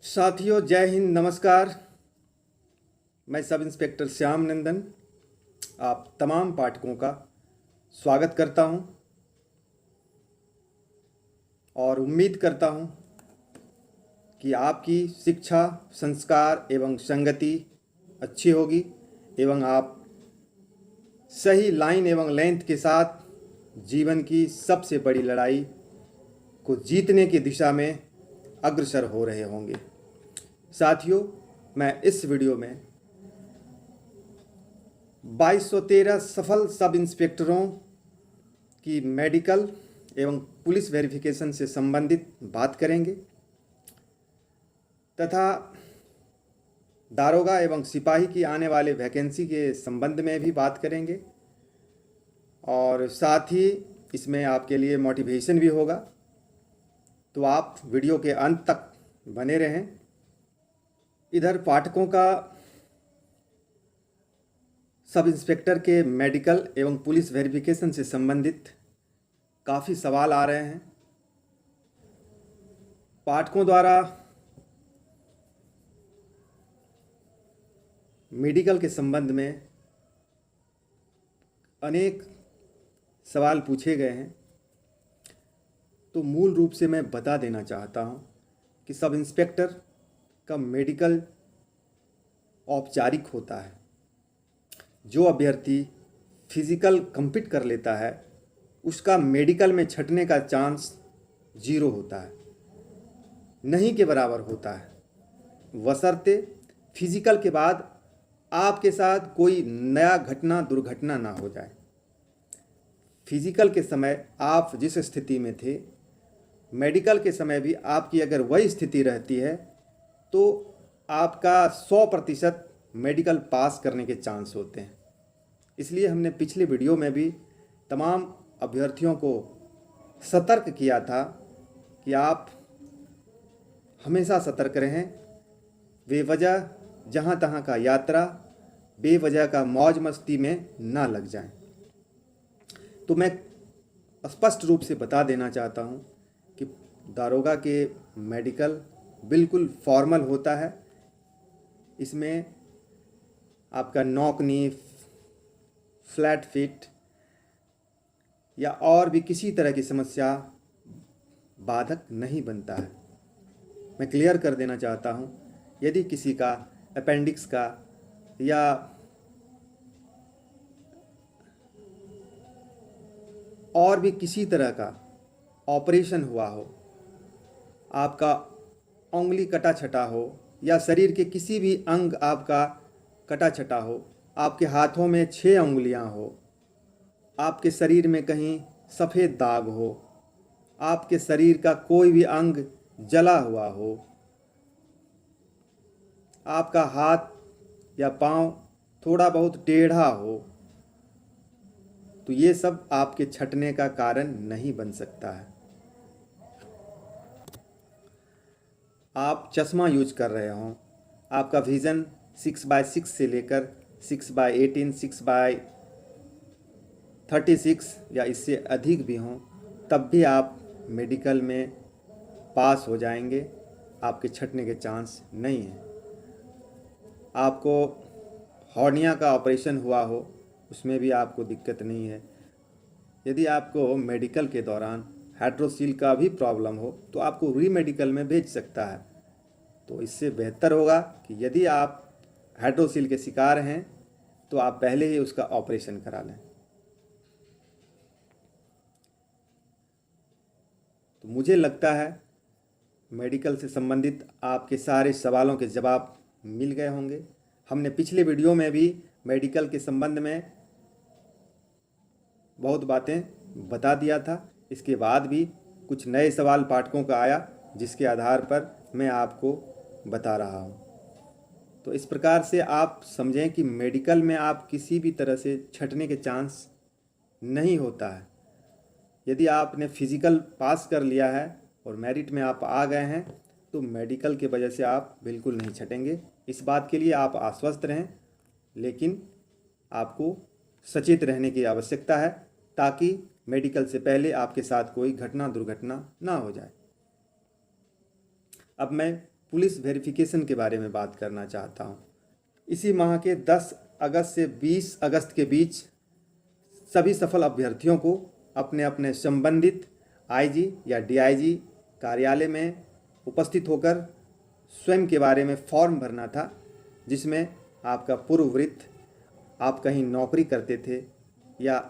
साथियों, जय हिंद, नमस्कार। मैं सब इंस्पेक्टर श्याम नंदन आप तमाम पाठकों का स्वागत करता हूं और उम्मीद करता हूं कि आपकी शिक्षा, संस्कार एवं संगति अच्छी होगी एवं आप सही लाइन एवं लेंथ के साथ जीवन की सबसे बड़ी लड़ाई को जीतने की दिशा में अग्रसर हो रहे होंगे। साथियों, मैं इस वीडियो में 2213 सफल सब इंस्पेक्टरों की मेडिकल एवं पुलिस वेरिफिकेशन से संबंधित बात करेंगे तथा दारोगा एवं सिपाही की आने वाले वैकेंसी के संबंध में भी बात करेंगे और साथ ही इसमें आपके लिए मोटिवेशन भी होगा। तो आप वीडियो के अंत तक बने रहें। इधर पाठकों का सब इंस्पेक्टर के मेडिकल एवं पुलिस वेरिफिकेशन से संबंधित काफ़ी सवाल आ रहे हैं। पाठकों द्वारा मेडिकल के संबंध में अनेक सवाल पूछे गए हैं। तो मूल रूप से मैं बता देना चाहता हूं कि सब इंस्पेक्टर का मेडिकल औपचारिक होता है। जो अभ्यर्थी फिजिकल कंप्लीट कर लेता है उसका मेडिकल में छंटने का चांस 0 होता है, नहीं के बराबर होता है, बशर्ते फिजिकल के बाद आपके साथ कोई नया घटना दुर्घटना ना हो जाए। फिजिकल के समय आप जिस स्थिति में थे, मेडिकल के समय भी आपकी अगर वही स्थिति रहती है तो आपका 100% मेडिकल पास करने के चांस होते हैं। इसलिए हमने पिछले वीडियो में भी तमाम अभ्यर्थियों को सतर्क किया था कि आप हमेशा सतर्क रहें, बेवजह जहाँ तहाँ का यात्रा, बेवजह का मौज मस्ती में ना लग जाएं। तो मैं स्पष्ट रूप से बता देना चाहता हूँ कि दारोगा के मेडिकल बिल्कुल फॉर्मल होता है। इसमें आपका नॉक नी, फ्लैट फिट या और भी किसी तरह की समस्या बाधक नहीं बनता है। मैं क्लियर कर देना चाहता हूँ, यदि किसी का अपेंडिक्स का या और भी किसी तरह का ऑपरेशन हुआ हो, आपका उंगली कटा छटा हो या शरीर के किसी भी अंग आपका कटा छटा हो, आपके हाथों में 6 उंगलियां हो, आपके शरीर में कहीं सफ़ेद दाग हो, आपके शरीर का कोई भी अंग जला हुआ हो, आपका हाथ या पांव थोड़ा बहुत टेढ़ा हो, तो ये सब आपके छंटने का कारण नहीं बन सकता है। आप चश्मा यूज कर रहे हों, आपका विज़न 6/6 से लेकर 6/18, 6/36 या इससे अधिक भी हों, तब भी आप मेडिकल में पास हो जाएंगे। आपके छंटने के चांस नहीं हैं। आपको हॉर्निया का ऑपरेशन हुआ हो, उसमें भी आपको दिक्कत नहीं है। यदि आपको मेडिकल के दौरान हाइड्रोसील का भी प्रॉब्लम हो तो आपको री मेडिकल में भेज सकता है। तो इससे बेहतर होगा कि यदि आप हाइड्रोसील के शिकार हैं तो आप पहले ही उसका ऑपरेशन करा लें। तो मुझे लगता है मेडिकल से संबंधित आपके सारे सवालों के जवाब मिल गए होंगे। हमने पिछले वीडियो में भी मेडिकल के संबंध में बहुत बातें बता दिया था। इसके बाद भी कुछ नए सवाल पाठकों का आया, जिसके आधार पर मैं आपको बता रहा हूँ। तो इस प्रकार से आप समझें कि मेडिकल में आप किसी भी तरह से छंटने के चांस नहीं होता है। यदि आपने फिजिकल पास कर लिया है और मेरिट में आप आ गए हैं तो मेडिकल के वजह से आप बिल्कुल नहीं छटेंगे। इस बात के लिए आप आश्वस्त रहें, लेकिन आपको सचेत रहने की आवश्यकता है ताकि मेडिकल से पहले आपके साथ कोई घटना दुर्घटना ना हो जाए। अब मैं पुलिस वेरिफिकेशन के बारे में बात करना चाहता हूँ। इसी माह के 10 अगस्त से 20 अगस्त के बीच सभी सफल अभ्यर्थियों को अपने अपने संबंधित आईजी या डीआईजी कार्यालय में उपस्थित होकर स्वयं के बारे में फॉर्म भरना था, जिसमें आपका पूर्ववृत्त, आप कहीं नौकरी करते थे या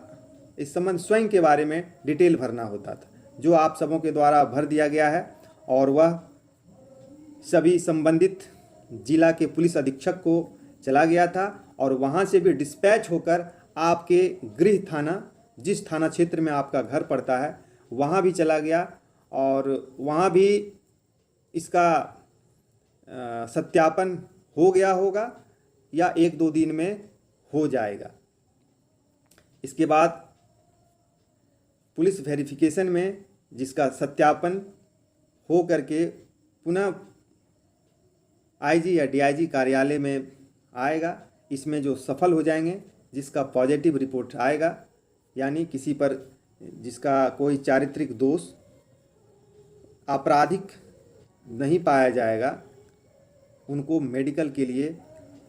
इस संबंध स्वयं के बारे में डिटेल भरना होता था, जो आप सबों के द्वारा भर दिया गया है और वह सभी संबंधित जिला के पुलिस अधीक्षक को चला गया था और वहां से भी डिस्पैच होकर आपके गृह थाना, जिस थाना क्षेत्र में आपका घर पड़ता है, वहां भी चला गया और वहां भी इसका सत्यापन हो गया होगा या 1-2 दिन में हो जाएगा। इसके बाद पुलिस वेरिफिकेशन में जिसका सत्यापन हो करके पुनः आईजी या डीआईजी कार्यालय में आएगा, इसमें जो सफल हो जाएंगे, जिसका पॉजिटिव रिपोर्ट आएगा, यानी किसी पर जिसका कोई चारित्रिक दोष आपराधिक नहीं पाया जाएगा, उनको मेडिकल के लिए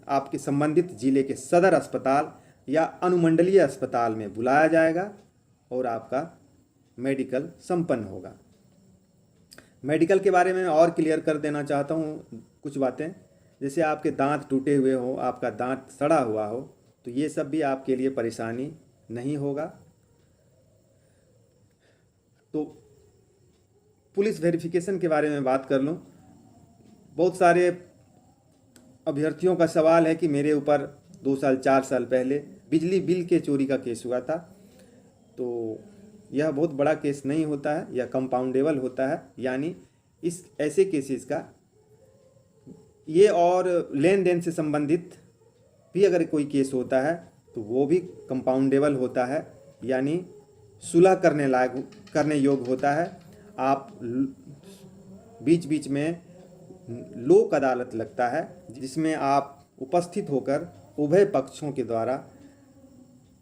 आपके संबंधित जिले के सदर अस्पताल या अनुमंडलीय अस्पताल में बुलाया जाएगा और आपका मेडिकल संपन्न होगा। मेडिकल के बारे में और क्लियर कर देना चाहता हूँ कुछ बातें। जैसे आपके दांत टूटे हुए हो, आपका दांत सड़ा हुआ हो, तो ये सब भी आपके लिए परेशानी नहीं होगा। तो पुलिस वेरिफिकेशन के बारे में बात कर लूँ। बहुत सारे अभ्यर्थियों का सवाल है कि मेरे ऊपर 2 साल 4 साल पहले बिजली बिल के चोरी का केस हुआ था। तो यह बहुत बड़ा केस नहीं होता है, यह कंपाउंडेबल होता है, यानी इस ऐसे केसेस का ये और लेन देन से संबंधित भी अगर कोई केस होता है तो वो भी कंपाउंडेबल होता है, यानी सुलह करने योग्य होता है। आप बीच बीच में लोक अदालत लगता है, जिसमें आप उपस्थित होकर उभय पक्षों के द्वारा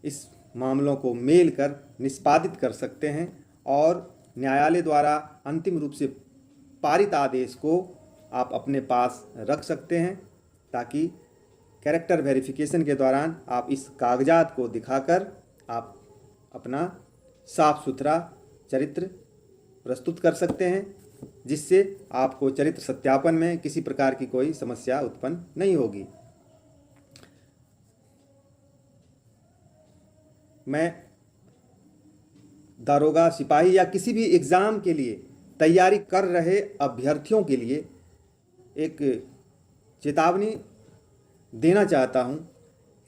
इस मामलों को मेल कर निष्पादित कर सकते हैं और न्यायालय द्वारा अंतिम रूप से पारित आदेश को आप अपने पास रख सकते हैं, ताकि कैरेक्टर वेरिफिकेशन के दौरान आप इस कागजात को दिखाकर आप अपना साफ सुथरा चरित्र प्रस्तुत कर सकते हैं, जिससे आपको चरित्र सत्यापन में किसी प्रकार की कोई समस्या उत्पन्न नहीं होगी। मैं दारोगा, सिपाही या किसी भी एग्ज़ाम के लिए तैयारी कर रहे अभ्यर्थियों के लिए एक चेतावनी देना चाहता हूं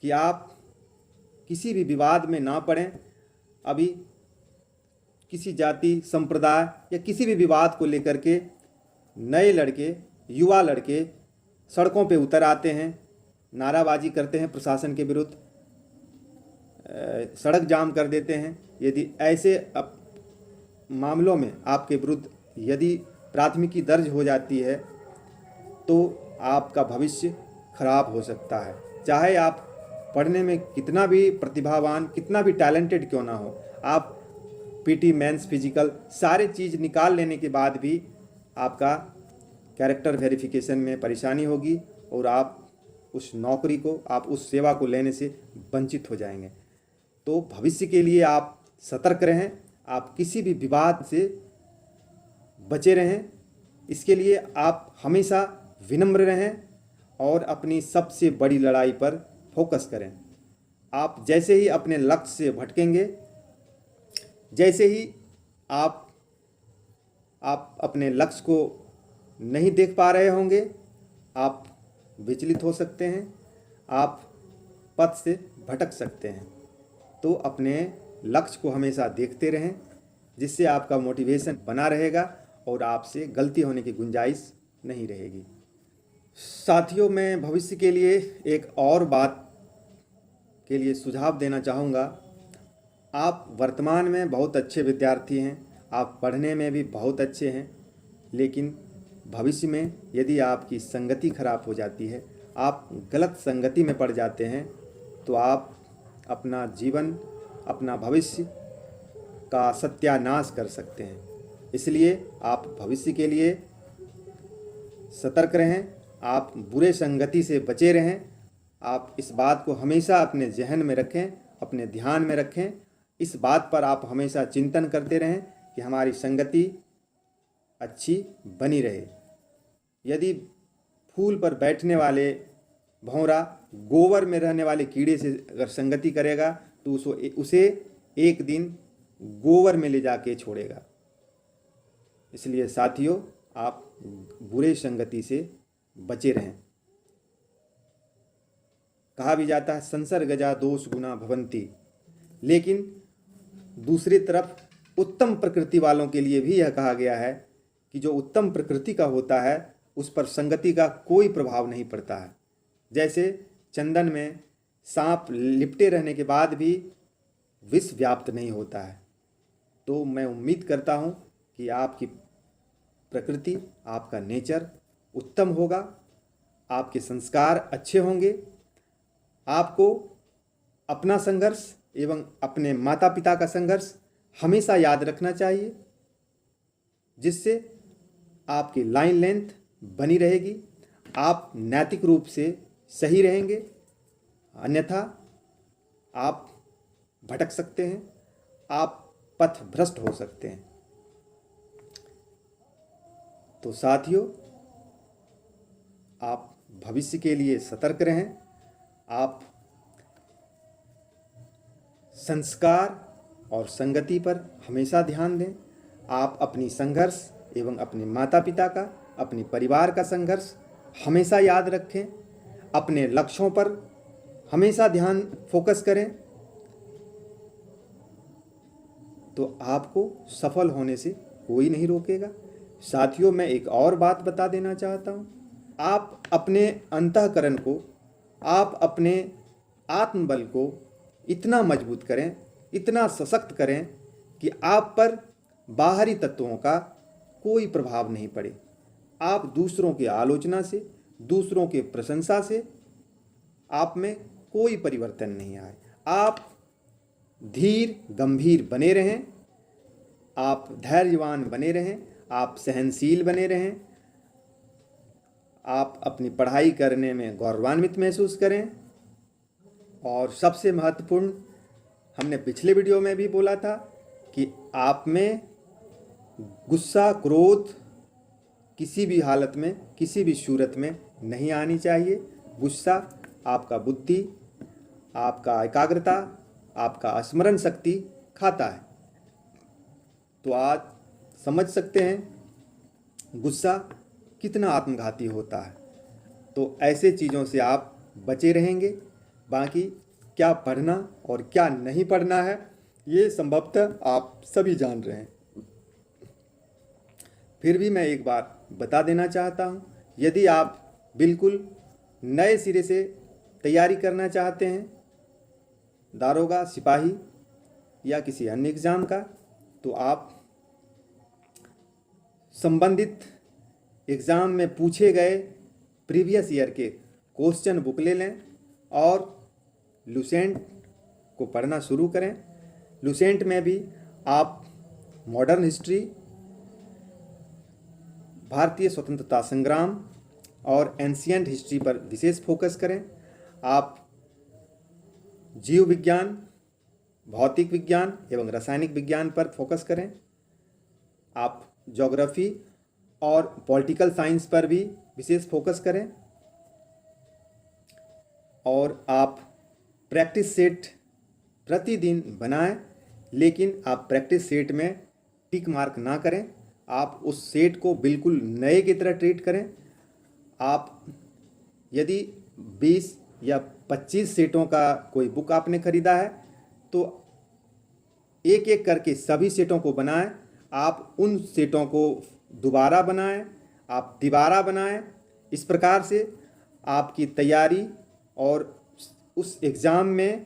कि आप किसी भी विवाद में ना पड़ें। अभी किसी जाति, संप्रदाय या किसी भी विवाद को लेकर के नए लड़के, युवा लड़के सड़कों पे उतर आते हैं, नाराबाजी करते हैं प्रशासन के विरुद्ध, सड़क जाम कर देते हैं। यदि ऐसे मामलों में आपके विरुद्ध यदि प्राथमिकी दर्ज हो जाती है तो आपका भविष्य खराब हो सकता है। चाहे आप पढ़ने में कितना भी प्रतिभावान, कितना भी टैलेंटेड क्यों ना हो, आप पीटी, मेंस, फिजिकल सारे चीज़ निकाल लेने के बाद भी आपका कैरेक्टर वेरिफिकेशन में परेशानी होगी और आप उस नौकरी को, आप उस सेवा को लेने से वंचित हो जाएंगे। तो भविष्य के लिए आप सतर्क रहें, आप किसी भी विवाद से बचे रहें। इसके लिए आप हमेशा विनम्र रहें और अपनी सबसे बड़ी लड़ाई पर फोकस करें। आप जैसे ही अपने लक्ष्य से भटकेंगे, जैसे ही आप अपने लक्ष्य को नहीं देख पा रहे होंगे, आप विचलित हो सकते हैं, आप पथ से भटक सकते हैं। तो अपने लक्ष्य को हमेशा देखते रहें, जिससे आपका मोटिवेशन बना रहेगा और आपसे गलती होने की गुंजाइश नहीं रहेगी। साथियों, मैं भविष्य के लिए एक और बात के लिए सुझाव देना चाहूँगा। आप वर्तमान में बहुत अच्छे विद्यार्थी हैं, आप पढ़ने में भी बहुत अच्छे हैं, लेकिन भविष्य में यदि आपकी संगति खराब हो जाती है, आप गलत संगति में पड़ जाते हैं, तो आप अपना जीवन, अपना भविष्य का सत्यानाश कर सकते हैं। इसलिए आप भविष्य के लिए सतर्क रहें, आप बुरे संगति से बचे रहें। आप इस बात को हमेशा अपने जहन में रखें, अपने ध्यान में रखें। इस बात पर आप हमेशा चिंतन करते रहें कि हमारी संगति अच्छी बनी रहे। यदि फूल पर बैठने वाले भौरा गोबर में रहने वाले कीड़े से अगर संगति करेगा तो उसे एक दिन गोबर में ले जाके छोड़ेगा। इसलिए साथियों, आप बुरे संगति से बचे रहें। कहा भी जाता है संसर्गजा दोष गुना भवंती, लेकिन दूसरी तरफ उत्तम प्रकृति वालों के लिए भी यह कहा गया है कि जो उत्तम प्रकृति का होता है उस पर संगति का कोई प्रभाव नहीं पड़ता है। जैसे चंदन में सांप लिपटे रहने के बाद भी विष व्याप्त नहीं होता है। तो मैं उम्मीद करता हूँ कि आपकी प्रकृति, आपका नेचर उत्तम होगा, आपके संस्कार अच्छे होंगे। आपको अपना संघर्ष एवं अपने माता पिता का संघर्ष हमेशा याद रखना चाहिए, जिससे आपकी लाइन लेंथ बनी रहेगी, आप नैतिक रूप से सही रहेंगे। अन्यथा आप भटक सकते हैं, आप पथ भ्रष्ट हो सकते हैं। तो साथियों, आप भविष्य के लिए सतर्क रहें। आप संस्कार और संगति पर हमेशा ध्यान दें। आप अपनी संघर्ष एवं अपने माता पिता का, अपने परिवार का संघर्ष हमेशा याद रखें। अपने लक्ष्यों पर हमेशा ध्यान फोकस करें, तो आपको सफल होने से कोई नहीं रोकेगा। साथियों, मैं एक और बात बता देना चाहता हूँ। आप अपने अंतःकरण को, आप अपने आत्मबल को इतना मजबूत करें, इतना सशक्त करें कि आप पर बाहरी तत्वों का कोई प्रभाव नहीं पड़े। आप दूसरों की आलोचना से, दूसरों के प्रशंसा से आप में कोई परिवर्तन नहीं आए। आप धीर गंभीर बने रहें, आप धैर्यवान बने रहें, आप सहनशील बने रहें, आप अपनी पढ़ाई करने में गौरवान्वित महसूस करें। और सबसे महत्वपूर्ण, हमने पिछले वीडियो में भी बोला था कि आप में गुस्सा, क्रोध किसी भी हालत में, किसी भी सूरत में नहीं आनी चाहिए। गुस्सा आपका बुद्धि, आपका एकाग्रता, आपका स्मरण शक्ति खाता है। तो आज समझ सकते हैं गुस्सा कितना आत्मघाती होता है। तो ऐसे चीज़ों से आप बचे रहेंगे। बाकी क्या पढ़ना और क्या नहीं पढ़ना है, ये संभवतः आप सभी जान रहे हैं। फिर भी मैं एक बार बता देना चाहता हूँ, यदि आप बिल्कुल नए सिरे से तैयारी करना चाहते हैं, दारोगा, सिपाही या किसी अन्य एग्ज़ाम का, तो आप संबंधित एग्ज़ाम में पूछे गए प्रीवियस ईयर के क्वेश्चन बुक ले लें और लुसेंट को पढ़ना शुरू करें। लुसेंट में भी आप मॉडर्न हिस्ट्री, भारतीय स्वतंत्रता संग्राम और एंशिएंट हिस्ट्री पर विशेष फोकस करें। आप जीव विज्ञान, भौतिक विज्ञान एवं रासायनिक विज्ञान पर फोकस करें। आप ज्योग्राफी और पॉलिटिकल साइंस पर भी विशेष फोकस करें। और आप प्रैक्टिस सेट प्रतिदिन बनाएं, लेकिन आप प्रैक्टिस सेट में टिक मार्क ना करें। आप उस सेट को बिल्कुल नए की तरह ट्रीट करें। आप यदि 20 या 25 सेटों का कोई बुक आपने ख़रीदा है तो एक एक करके सभी सेटों को बनाएं। आप उन सेटों को दोबारा बनाएं, आप तिबारा बनाएं। इस प्रकार से आपकी तैयारी और उस एग्ज़ाम में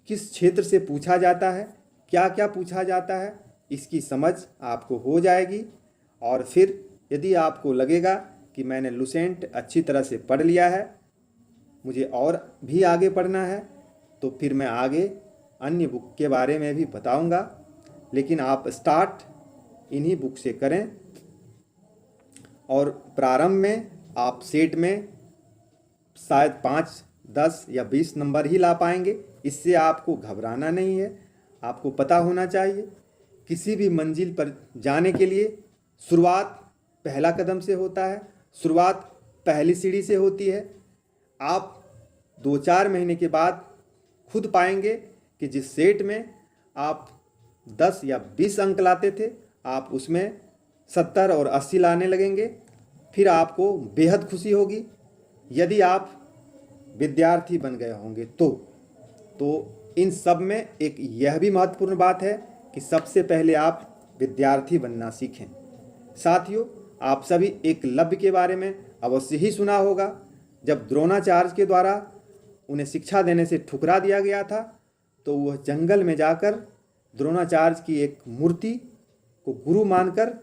किस क्षेत्र से पूछा जाता है, क्या क्या पूछा जाता है, इसकी समझ आपको हो जाएगी। और फिर यदि आपको लगेगा कि मैंने लुसेंट अच्छी तरह से पढ़ लिया है, मुझे और भी आगे पढ़ना है, तो फिर मैं आगे अन्य बुक के बारे में भी बताऊंगा। लेकिन आप स्टार्ट इन्हीं बुक से करें और प्रारंभ में आप सेट में शायद 5, 10 या 20 नंबर ही ला पाएंगे। इससे आपको घबराना नहीं है। आपको पता होना चाहिए किसी भी मंजिल पर जाने के लिए शुरुआत पहला कदम से होता है, शुरुआत पहली सीढ़ी से होती है। आप 2-4 महीने के बाद खुद पाएंगे कि जिस सेट में आप 10 या 20 अंक लाते थे, आप उसमें 70 और 80 लाने लगेंगे। फिर आपको बेहद खुशी होगी। यदि आप विद्यार्थी बन गए होंगे तो इन सब में एक यह भी महत्वपूर्ण बात है कि सबसे पहले आप विद्यार्थी बनना सीखें। साथियों, आप सभी एकलव्य के बारे में अवश्य ही सुना होगा। जब द्रोणाचार्य के द्वारा उन्हें शिक्षा देने से ठुकरा दिया गया था, तो वह जंगल में जाकर द्रोणाचार्य की एक मूर्ति को गुरु मानकर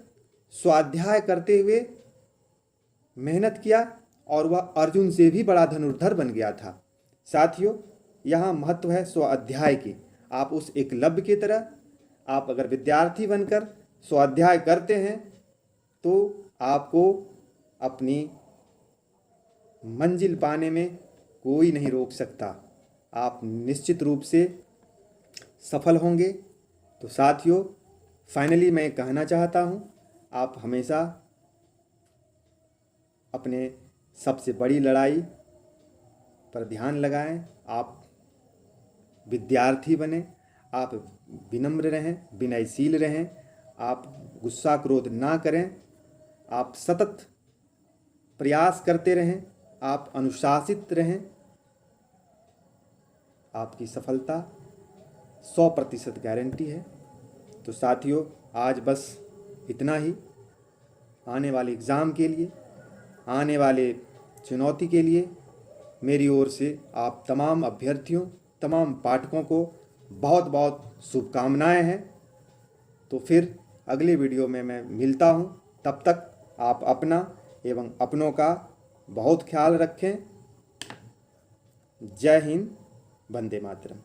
स्वाध्याय करते हुए मेहनत किया और वह अर्जुन से भी बड़ा धनुर्धर बन गया था। साथियों, यहाँ महत्व है स्वाध्याय की। आप उस एकलव्य की तरह आप अगर विद्यार्थी बनकर स्वाध्याय करते हैं तो आपको अपनी मंजिल पाने में कोई नहीं रोक सकता। आप निश्चित रूप से सफल होंगे। तो साथियों, फाइनली मैं कहना चाहता हूँ, आप हमेशा अपने सबसे बड़ी लड़ाई पर ध्यान लगाएं। आप विद्यार्थी बने, आप विनम्र रहें, विनयशील रहें, आप गुस्सा क्रोध ना करें, आप सतत प्रयास करते रहें, आप अनुशासित रहें। आपकी सफलता 100% गारंटी है। तो साथियों, आज बस इतना ही। आने वाले एग्ज़ाम के लिए, आने वाले चुनौती के लिए मेरी ओर से आप तमाम अभ्यर्थियों, तमाम पाठकों को बहुत बहुत शुभकामनाएं हैं। तो फिर अगले वीडियो में मैं मिलता हूं। तब तक आप अपना एवं अपनों का बहुत ख्याल रखें। जय हिंद, वंदे मातरम।